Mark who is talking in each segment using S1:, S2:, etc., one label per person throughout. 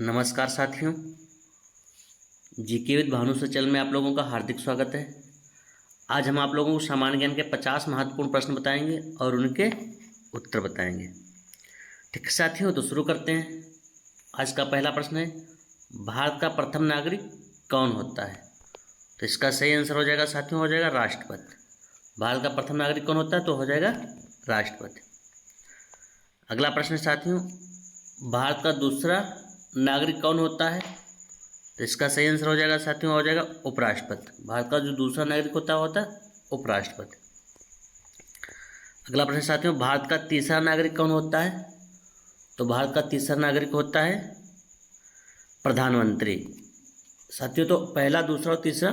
S1: नमस्कार साथियों। GK with Bhanu सचल में आप लोगों का हार्दिक स्वागत है। आज हम आप लोगों को सामान्य ज्ञान के 50 महत्वपूर्ण प्रश्न बताएंगे और उनके उत्तर बताएंगे। ठीक है साथियों, तो शुरू करते हैं। आज का पहला प्रश्न है, भारत का प्रथम नागरिक कौन होता है? तो इसका सही आंसर हो जाएगा साथियों, हो जाएगा राष्ट्रपति। भारत का प्रथम नागरिक कौन होता है? तो हो जाएगा राष्ट्रपति। अगला प्रश्न है साथियों, भारत का दूसरा नागरिक कौन होता है? तो इसका सही आंसर हो जाएगा साथियों, हो जाएगा उपराष्ट्रपति। भारत का जो दूसरा नागरिक होता है उपराष्ट्रपति। अगला प्रश्न साथियों, भारत का तीसरा नागरिक कौन होता है? तो भारत का तीसरा नागरिक होता है प्रधानमंत्री। साथियों, तो पहला, दूसरा और तीसरा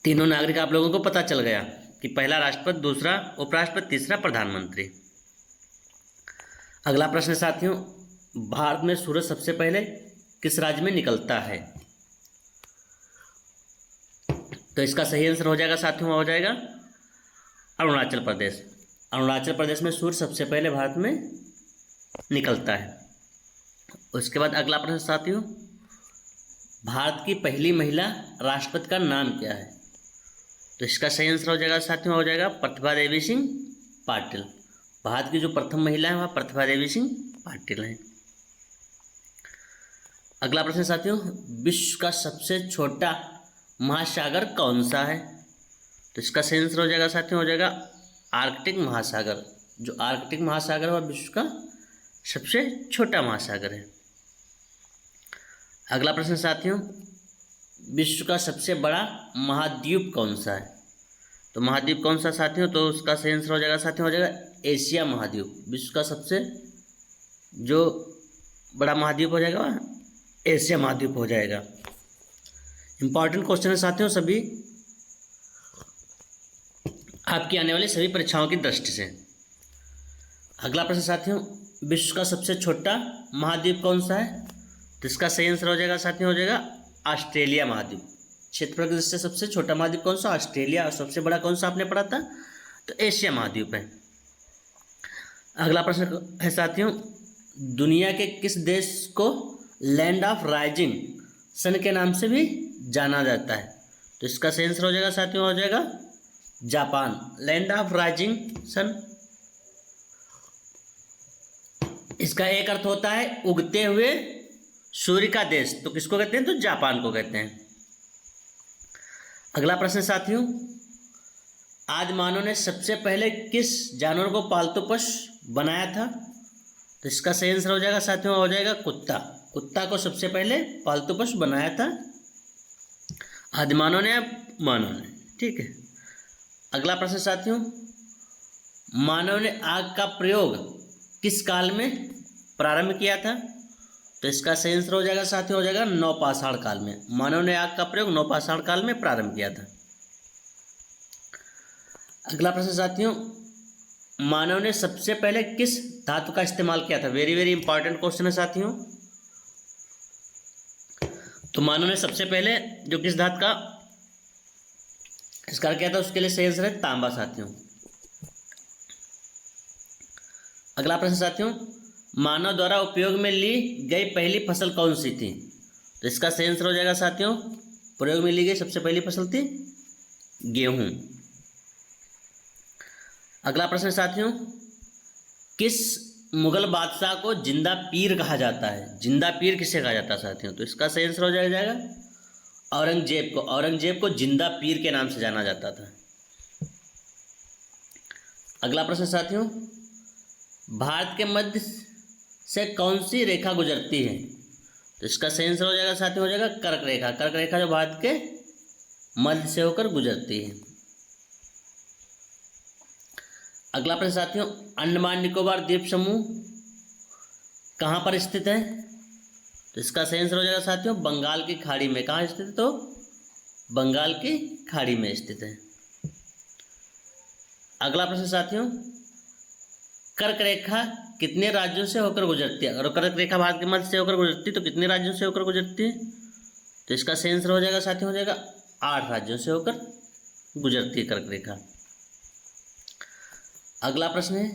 S1: तीनों नागरिक आप लोगों को पता चल गया कि पहला राष्ट्रपति, दूसरा उपराष्ट्रपति, तीसरा प्रधानमंत्री। अगला प्रश्न साथियों, भारत में सूरज सबसे पहले किस राज्य में निकलता है? तो इसका सही आंसर हो जाएगा साथियों, हो जाएगा अरुणाचल प्रदेश। अरुणाचल प्रदेश में सूर्य सबसे पहले भारत में निकलता है। उसके बाद अगला प्रश्न साथियों, भारत की पहली महिला राष्ट्रपति का नाम क्या है? तो इसका सही आंसर हो जाएगा साथियों, हो जाएगा प्रतिभा देवी सिंह पाटिल। भारत की जो प्रथम महिला है वह प्रतिभा देवी सिंह पाटिल हैं। अगला प्रश्न साथियों, विश्व का सबसे छोटा महासागर कौन सा है? तो इसका सही आंसर हो जाएगा साथियों, हो जाएगा आर्कटिक महासागर। जो आर्कटिक महासागर है वह विश्व का सबसे छोटा महासागर है। अगला प्रश्न साथियों, विश्व का सबसे बड़ा महाद्वीप कौन सा है? तो महाद्वीप कौन सा साथियों? तो उसका सही आंसर हो जाएगा साथियों, हो जाएगा एशिया महाद्वीप। विश्व का सबसे जो बड़ा महाद्वीप हो जाएगा एशिया महाद्वीप हो जाएगा। इंपॉर्टेंट क्वेश्चन है साथियों सभी आपकी आने वाली सभी परीक्षाओं की दृष्टि से। अगला प्रश्न साथियों, विश्व का सबसे छोटा महाद्वीप कौन सा है? तो इसका सही आंसर हो जाएगा साथियों, हो जाएगा ऑस्ट्रेलिया महाद्वीप। क्षेत्रफल की दृष्टि से सबसे छोटा महाद्वीप कौन सा? ऑस्ट्रेलिया। और सबसे बड़ा कौन सा आपने पढ़ा था? तो एशिया महाद्वीप है। अगला प्रश्न है साथियों, दुनिया के किस देश को लैंड ऑफ राइजिंग सन के नाम से भी जाना जाता है? तो इसका सही आंसर हो जाएगा साथियों, हो जाएगा Japan. Land of rising sun, इसका एक अर्थ होता है उगते हुए सूर्य का देश। तो किसको कहते हैं? तो जापान को कहते हैं। अगला प्रश्न साथियों, आदि मानव ने सबसे पहले किस जानवर को पालतू पशु बनाया था? तो इसका सही आंसर हो जाएगा साथियों, हो जाएगा कुत्ता। कुत्ता को सबसे पहले पालतू पशु बनाया था आदि मानव ने या मानव ने। ठीक है। अगला प्रश्न साथियों, मानव ने आग का प्रयोग किस काल में प्रारंभ किया था? तो इसका सही आंसर हो जाएगा साथियों, हो जाएगा नवपाषाण काल में। मानव ने आग का प्रयोग नवपाषाण काल में प्रारंभ किया था। अगला प्रश्न साथियों, मानव ने सबसे पहले किस धातु का इस्तेमाल किया था? वेरी वेरी इंपॉर्टेंट क्वेश्चन है साथियों। तो मानव ने सबसे पहले जो किस धातु का इसका किया था उसके लिए सही आंसर है तांबा साथियों। अगला प्रश्न साथियों, मानव द्वारा उपयोग में ली गई पहली फसल कौन सी थी? तो इसका सही आंसर हो जाएगा साथियों, प्रयोग में ली गई सबसे पहली फसल थी गेहूं। अगला प्रश्न साथियों, किस मुगल बादशाह को जिंदा पीर कहा जाता है? जिंदा पीर किसे कहा जाता है साथियों? तो इसका सही आंसर हो जाएगा औरंगजेब को। औरंगजेब को जिंदा पीर के नाम से जाना जाता था। अगला प्रश्न साथियों, भारत के मध्य से कौन सी रेखा गुजरती है? तो इसका सही आंसर हो जाएगा साथियों, हो जाएगा कर्क रेखा। कर्क रेखा जो भारत के मध्य से होकर गुजरती है। अगला प्रश्न साथियों, अंडमान निकोबार द्वीप समूह कहाँ पर स्थित है? तो इसका सही आंसर हो जाएगा साथियों, बंगाल की खाड़ी में। कहाँ स्थित है? तो बंगाल की खाड़ी में स्थित है। अगला प्रश्न साथियों, कर्क रेखा कितने राज्यों से होकर गुजरती है? अगर कर्क रेखा भारत के मध्य से होकर गुजरती है तो कितने राज्यों से होकर गुजरती है? तो इसका सही आंसर हो जाएगा साथियों, हो जाएगा 8 राज्यों से होकर गुजरती है कर्क रेखा। अगला प्रश्न है,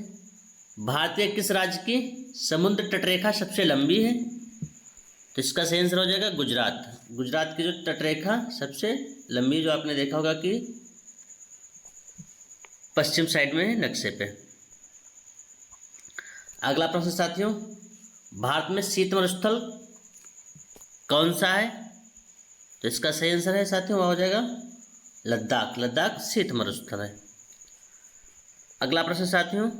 S1: भारतीय किस राज्य की समुद्र तटरेखा सबसे लंबी है? तो इसका सही आंसर हो जाएगा गुजरात। गुजरात की जो तटरेखा सबसे लंबी, जो आपने देखा होगा कि पश्चिम साइड में है नक्शे पे। अगला प्रश्न साथियों, भारत में शीत मरुस्थल कौन सा है? तो इसका सही आंसर है साथियों, वह हो जाएगा लद्दाख। लद्दाख शीत मरुस्थल है। अगला प्रश्न साथियों,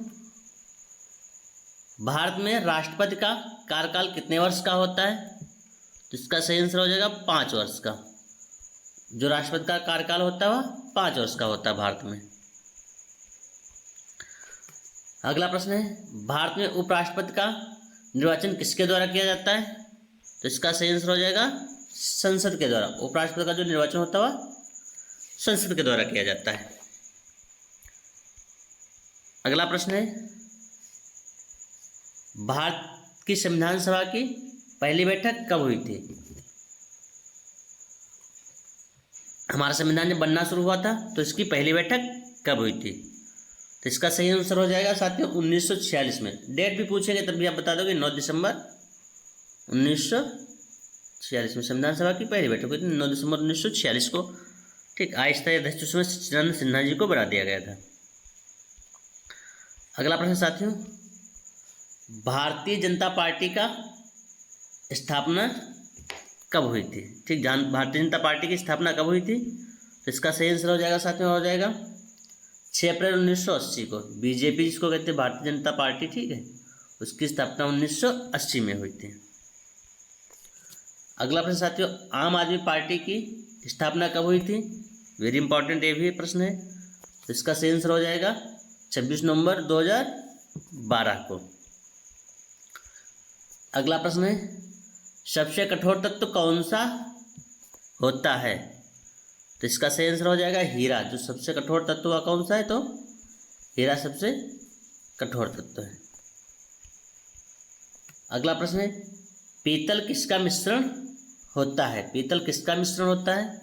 S1: भारत में राष्ट्रपति का कार्यकाल कितने वर्ष का होता है? तो इसका सही आंसर हो जाएगा 5 वर्ष का। जो राष्ट्रपति का कार्यकाल होता है वह 5 वर्ष का होता है भारत में। अगला प्रश्न है, भारत में उपराष्ट्रपति का निर्वाचन किसके द्वारा किया जाता है? तो इसका सही आंसर हो जाएगा संसद के द्वारा। उपराष्ट्रपति का जो निर्वाचन होता है वह संसद के द्वारा किया जाता है। अगला प्रश्न है, भारत की संविधान सभा की पहली बैठक कब हुई थी? हमारा संविधान जब बनना शुरू हुआ था तो इसकी पहली बैठक कब हुई थी? तो इसका सही आंसर हो जाएगा साथियों 1946 में। डेट भी पूछेंगे तब भी आप बता दोगे 9 दिसंबर 1946 में संविधान सभा की पहली बैठक हुई थी, 9 दिसंबर 1946 को। ठीक, अस्थायी अध्यक्ष उसमें सच्चिदानंद सिन्हा जी को बना दिया गया था। अगला प्रश्न साथियों, भारतीय जनता पार्टी का स्थापना कब हुई थी? ठीक, भारतीय जनता पार्टी की स्थापना कब हुई थी? तो इसका सही आंसर हो जाएगा साथियों, हो जाएगा 6 अप्रैल 1980 को। बीजेपी जिसको कहते हैं भारतीय जनता पार्टी, ठीक है, उसकी स्थापना 1980 में हुई थी। अगला प्रश्न साथियों, आम आदमी पार्टी की स्थापना कब हुई थी? वेरी इंपॉर्टेंट ये भी प्रश्न है। तो इसका सही आंसर हो जाएगा 26 नवंबर 2012 को। अगला प्रश्न है, सबसे कठोर तत्व कौन सा होता है? तो इसका सही आंसर हो जाएगा हीरा। जो सबसे कठोर तत्व का कौन सा है? तो हीरा सबसे कठोर तत्व है। अगला प्रश्न है, पीतल किसका मिश्रण होता है? पीतल किसका मिश्रण होता है?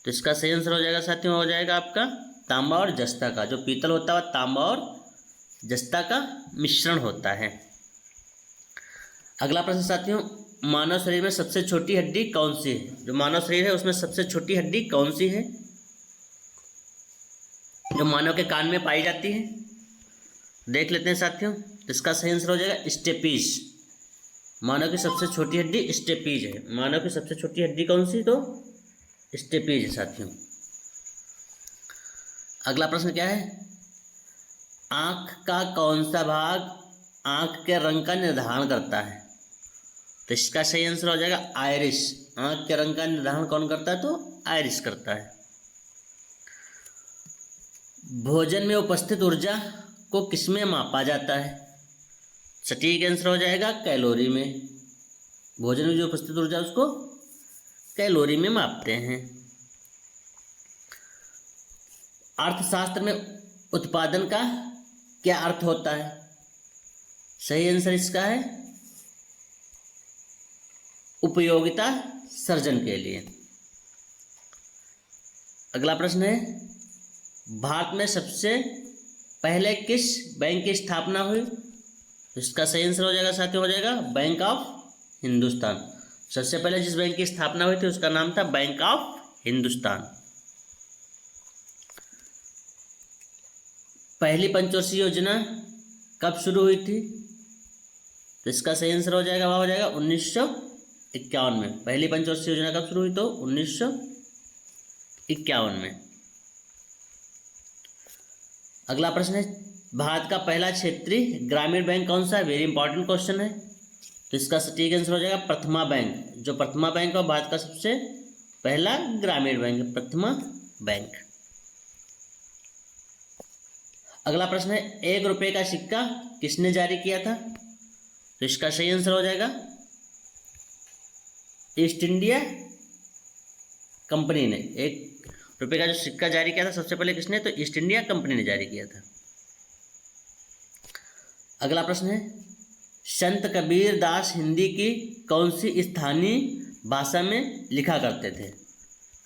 S1: तो इसका सही आंसर हो जाएगा साथियों, हो जाएगा आपका तांबा और जस्ता का। जो पीतल होता है तांबा और जस्ता का मिश्रण होता है। अगला प्रश्न साथियों, मानव शरीर में सबसे छोटी हड्डी कौन सी है? जो मानव शरीर है उसमें सबसे छोटी हड्डी कौन सी है? जो मानव के कान में पाई जाती है, देख लेते हैं साथियों। तो इसका सही आंसर हो जाएगा स्टेपीज। मानव की सबसे छोटी हड्डी स्टेपीज है। मानव की सबसे छोटी हड्डी कौन सी? तो स्टेपीज है साथियों। अगला प्रश्न क्या है, आंख का कौन सा भाग आंख के रंग का निर्धारण करता है? तो इसका सही आंसर हो जाएगा आयरिस। आंख के रंग का निर्धारण कौन करता है? तो आयरिस करता है। भोजन में उपस्थित ऊर्जा को किसमें मापा जाता है? सटीक आंसर हो जाएगा कैलोरी में। भोजन में जो उपस्थित ऊर्जा उसको कैलोरी में मापते हैं। अर्थशास्त्र में उत्पादन का क्या अर्थ होता है? सही आंसर इसका है उपयोगिता सर्जन के लिए। अगला प्रश्न है, भारत में सबसे पहले किस बैंक की स्थापना हुई? इसका सही आंसर हो जाएगा साथियों, हो जाएगा बैंक ऑफ हिंदुस्तान। सबसे पहले जिस बैंक की स्थापना हुई थी उसका नाम था बैंक ऑफ हिंदुस्तान। पहली पंचवर्षीय योजना कब शुरू हुई थी? तो इसका सही आंसर हो जाएगा, वह हो जाएगा 1951 में। पहली पंचवर्षीय योजना कब शुरू हुई? तो 1951 में। अगला प्रश्न है, भारत का पहला क्षेत्रीय ग्रामीण बैंक कौन सा है? वेरी इंपॉर्टेंट क्वेश्चन है। तो इसका सटीक आंसर हो जाएगा प्रथमा बैंक। जो प्रथमा बैंक है भारत का सबसे पहला ग्रामीण बैंक है, प्रथमा बैंक। अगला प्रश्न है, 1 रुपये का सिक्का किसने जारी किया था? तो इसका सही आंसर हो जाएगा ईस्ट इंडिया कंपनी ने। 1 रुपये का जो सिक्का जारी किया था सबसे पहले किसने? तो ईस्ट इंडिया कंपनी ने जारी किया था। अगला प्रश्न है, संत कबीर दास हिंदी की कौन सी स्थानीय भाषा में लिखा करते थे?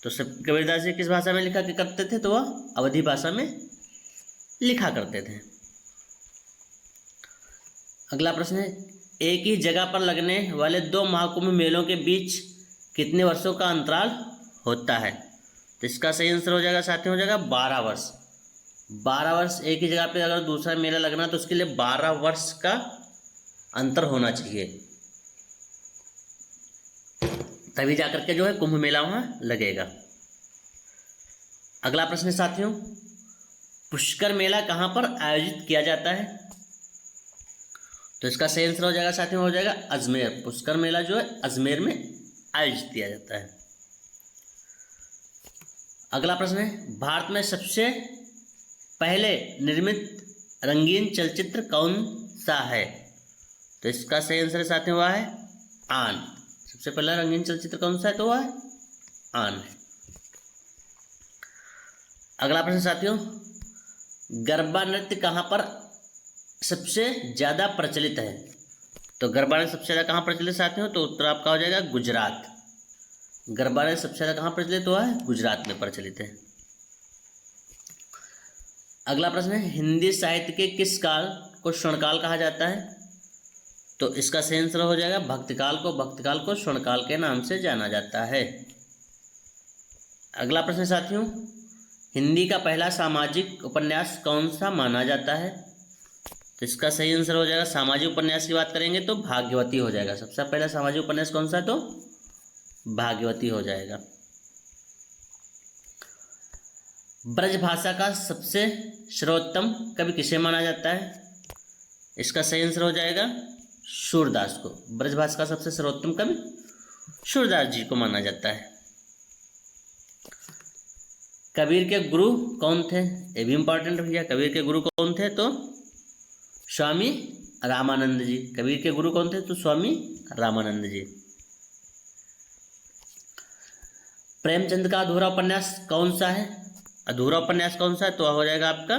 S1: तो सब कबीरदास जी किस भाषा में लिखा करते थे? तो वह अवधी भाषा में लिखा करते थे। अगला प्रश्न है, एक ही जगह पर लगने वाले दो महाकुंभ मेलों के बीच कितने वर्षों का अंतराल होता है? तो इसका सही आंसर हो जाएगा साथियों, हो जाएगा 12 वर्ष। 12 वर्ष एक ही जगह पे अगर दूसरा मेला लगना तो उसके लिए 12 वर्ष का अंतर होना चाहिए, तभी जाकर के जो है कुंभ मेला वहाँ लगेगा। अगला प्रश्न है साथियों, पुष्कर मेला कहाँ पर आयोजित किया जाता है? तो इसका सही आंसर हो जाएगा साथियों, हो जाएगा अजमेर। पुष्कर मेला जो है अजमेर में आयोजित किया जाता है। अगला प्रश्न है, भारत में सबसे पहले निर्मित रंगीन चलचित्र कौन सा है? तो इसका सही आंसर साथियों हुआ है आन। सबसे पहला रंगीन चलचित्र कौन सा है? तो वह है आन। अगला प्रश्न साथियों, गरबा नृत्य कहाँ पर सबसे ज़्यादा प्रचलित है? तो गरबा नृत्य सबसे ज़्यादा कहाँ प्रचलित साथियों? तो उत्तर आपका हो जाएगा गुजरात। गरबा नृत्य सबसे ज़्यादा कहाँ प्रचलित हुआ है? गुजरात में प्रचलित है। अगला प्रश्न है, हिंदी साहित्य के किस काल को स्वर्णकाल कहा जाता है? तो इसका सही आंसर हो जाएगा भक्तिकाल को। भक्तिकाल को स्वर्णकाल के नाम से जाना जाता है। अगला प्रश्न साथियों, हिंदी का पहला सामाजिक उपन्यास कौन सा माना जाता है? तो इसका सही आंसर हो जाएगा, सामाजिक उपन्यास की बात करेंगे तो भाग्यवती हो जाएगा। सबसे पहला सामाजिक उपन्यास कौन सा है? तो भाग्यवती हो जाएगा। ब्रज भाषा का सबसे सर्वोत्तम कवि किसे माना जाता है? इसका सही आंसर हो जाएगा सूरदास को। ब्रज भाषा का सबसे सर्वोत्तम कवि सूरदास जी को माना जाता है। कबीर के गुरु कौन थे? ये भी इंपॉर्टेंट भैया। कबीर के गुरु कौन थे? तो स्वामी रामानंद जी। कबीर के गुरु कौन थे? तो स्वामी रामानंद जी। प्रेमचंद का अधूरा उपन्यास कौन सा है? अधूरा उपन्यास कौन सा है? तो हो जाएगा आपका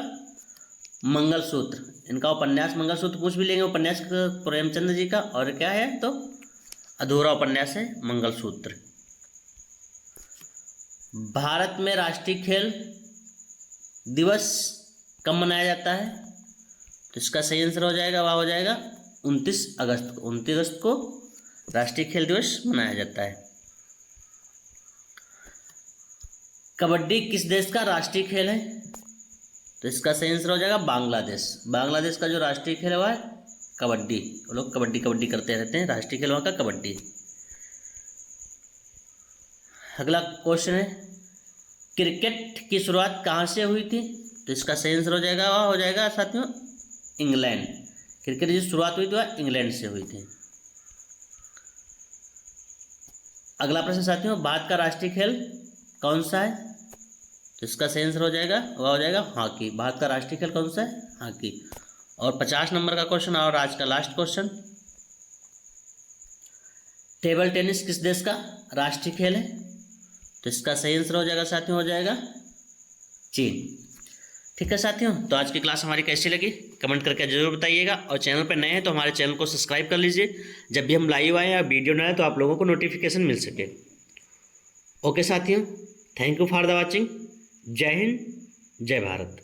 S1: मंगलसूत्र। इनका उपन्यास मंगलसूत्र पूछ भी लेंगे, उपन्यास प्रेमचंद जी का। और क्या है? तो अधूरा उपन्यास है मंगलसूत्र। भारत में राष्ट्रीय खेल दिवस कब मनाया जाता है? तो इसका सही आंसर हो जाएगा, वह हो जाएगा 29 अगस्त को। 29 अगस्त को राष्ट्रीय खेल दिवस मनाया जाता है। कबड्डी किस देश का राष्ट्रीय खेल है? तो इसका सही आंसर हो जाएगा बांग्लादेश। बांग्लादेश का जो राष्ट्रीय खेल है वह है कबड्डी। वो लोग कबड्डी कबड्डी करते रहते हैं। राष्ट्रीय खेल वहाँ का कबड्डी। अगला क्वेश्चन है, क्रिकेट की शुरुआत कहाँ से हुई थी? तो इसका सही आंसर हो जाएगा, वह हो जाएगा साथियों इंग्लैंड। क्रिकेट की शुरुआत हुई थी वह इंग्लैंड से हुई थी। अगला प्रश्न साथियों, भारत का राष्ट्रीय खेल कौन सा है? तो इसका सही आंसर हो जाएगा, वह हो जाएगा हॉकी। भारत का राष्ट्रीय खेल कौन सा है? हॉकी। और 50 नंबर का क्वेश्चन और आज का लास्ट क्वेश्चन, टेबल टेनिस किस देश का राष्ट्रीय खेल है? तो इसका सही आंसर हो जाएगा साथियों, हो जाएगा चीन। ठीक है साथियों, तो आज की क्लास हमारी कैसी लगी कमेंट करके जरूर बताइएगा। और चैनल पर नए हैं तो हमारे चैनल को सब्सक्राइब कर लीजिए, जब भी हम लाइव आए या वीडियो बनाए तो आप लोगों को नोटिफिकेशन मिल सके। ओके साथियों, thank you for the watching. जय हिंद, जय भारत।